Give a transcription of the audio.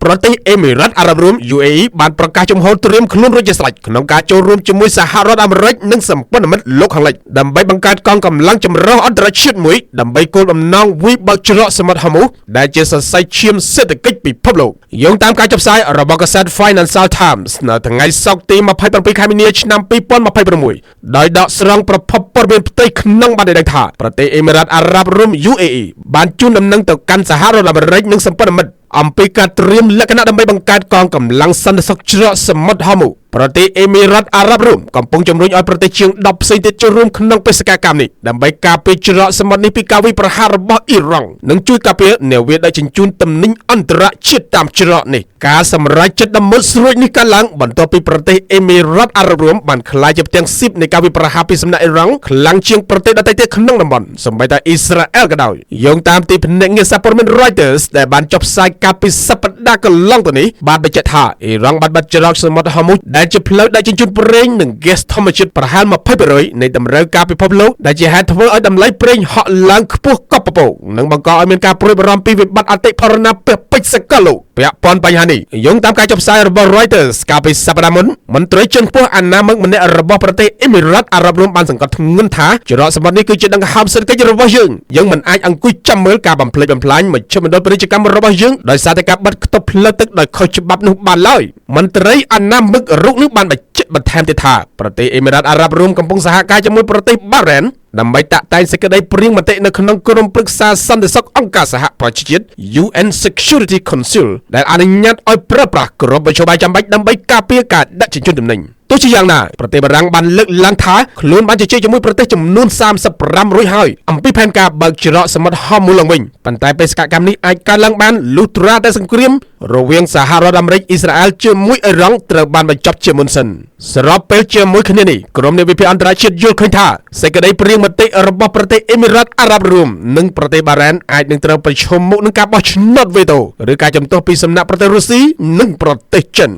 ប្រទេសអេមីរ៉ាត់អារ៉ាប់រួម UAE បានប្រកាសជំហរត្រៀមខ្លួនរួចជាស្រេចក្នុងការចូលរួមជាមួយសហរដ្ឋអាមេរិកនិងសម្ព័ន្ធមិត្តលោកខាងលិចដើម្បីបង្កើតកងកម្លាំងចម្រុះអន្តរជាតិមួយដើម្បីគោលបំណងវាយបើកច្រកសមុទ្រហូមូសដែលជាសរសៃឈាមសេដ្ឋកិច្ចពិភពលោកយោងតាមការចុះផ្សាយរបស់កាសែត Financial Times នៅថ្ងៃសុក្រទី27 ខែមីនា ឆ្នាំ 2026 ដោយដកស្រង់ប្រភពព័ត៌មានផ្ទៃក្នុងបានដឹងថាប្រទេសអេមីរ៉ាត់អារ៉ាប់រួម UAE បានជូនដំណឹងទៅកាន់សហរដ្ឋអាមេរិកនិងសម្ព័ន្ធមិត្តអំពីការត្រៀមលក្ខណៈដើម្បីបង្កើតកងកម្លាំងសន្តិសុខច្រកសមុទ្រហូមូសប្រទេសអេមីរ៉ាត់អារ៉ាប់រួមកំពុងជំរុញឲ្យប្រទេសជាង10ផ្សេងទៀតចូលរួមក្នុងបេសកកម្មនេះដើម្បីការពារច្រកសមុទ្រនេះពីការវាយប្រហាររបស់អ៊ីរ៉ង់និងជួយការពារនាវាដឹកជញ្ជូនទំនិញអន្តរជាតិតាមច្រកនេះការសម្រេចចិត្តដ៏មុតស្រួចនេះកើតឡើងបន្ទាប់ពីប្រទេសអេមីរ៉ាត់អារ៉ាប់រួមបានក្លាយជាផ្ទាំងស៊ីបនៃការវាយប្រហារពីសំណាក់អ៊ីរ៉ង់ខ្លាំងជាងប្រទេសដទៃទៀតក្នុងតំបន់សូម្បីតែអ៊ីស្រាអែលក៏ដោយយោងតាមទីភ្នាក់ងារសារព័ត៌មាន Reuters ដែលបានចុះផ្សាយកាលពីសប្តាហ៍កន្លងទៅនេះបានបញ្ជាក់ថាអ៊ីរ៉ង់បានបិទច្រកសមុទ្រហូមូសដែលជាផ្លូវដឹកជញ្ជូនប្រេងនិងហ្គាសធម្មជាតិប្រហែល 20% នៃតម្រូវការពិភពលោកដែលជាហេតុធ្វើឲ្យតម្លៃប្រេងហក់ឡើងខ្ពស់កប់ពពកនិងបង្កឲ្យមានការព្រួយបារម្ភពីវិបត្តិអតិផរណាពាសពេជ្រសកលលោកពាក់ព័ន្ធបញ្ហានេះយោងតាមការចុះផ្សាយរបស់ Reuters កាលពីសប្តាហ៍មុនមន្ត្រីជាន់ខ្ពស់អាណាមិកម្នាក់របស់ប្រទេសអេមីរ៉ាត់អារ៉ាប់រួមបានសង្កត់ធ្ងន់ថាច្រកសមុទ្រនេះគឺជាដង្ហើមសេដ្ឋកិច្ចរបស់យើងមិនអាចអង្គុយចាំមើលការបំផ្លិចបំផ្លាញមជ្ឈមណ្ឌលពាណិជ្ជកម្មរបស់យើងដោយសារតែការបិទគប់ផ្លូវទឹកដោយខុសច្បាប់នោះបានឡើយមន្ត្រីអាណាមិករូបនេះបានបញ្ជាក់បន្ថែមទៀតថាប្រទេសអេមីរ៉ាត់អារ៉ាប់រួមកំពុងសហការជាមួយប្រទេសបារ៉ែនដើម្បីតាក់តែងសេចក្តីព្រៀងមតិនៅក្នុងក្រុមប្រឹក្សាសន្តិសុខអង្គការសហប្រជាជាតិ UN Security Council ដែលអនុញ្ញាតឲ្យប្រើប្រាស់គ្រប់មធ្យោបាយចាំបាច់ដើម្បីការពារការដឹកជញ្ជូនទំនិញទោះជាយ៉ាងណាប្រទេសបារាំងបានលើកឡើងថាខ្លួនបានជជែកជាមួយប្រទេសចំនួន35រួចហើយអំពីផែនការបើកច្រកសមុទ្រហូមូសឡើងវិញប៉ុន្តែបេសកកម្មនេះអាចកើតឡើងបានលុះត្រាតែសង្គ្រាមរវាងសហរដ្ឋអាមេរិកអ៊ីស្រាអែលជាមួយអ៊ីរ៉ង់ត្រូវបានបញ្ចប់ជាមុនសិនសរុបពេលជាមួយគ្នានេះក្រុមអ្នកវិភាគអន្តរជាតិយល់ឃើញថាសេចក្តីព្រៀងមតិរបស់ប្រទេសអេមីរ៉ាត់អារ៉ាប់រួមនិងប្រទេសបារ៉ែនអាចនឹងត្រូវប្រឈមមុខនឹងការបោះឆ្នោតវេតូឬការជំទាស់ពីសំណាក់ប្រទេសរុស្ស៊ីនិងប្រទេសចិន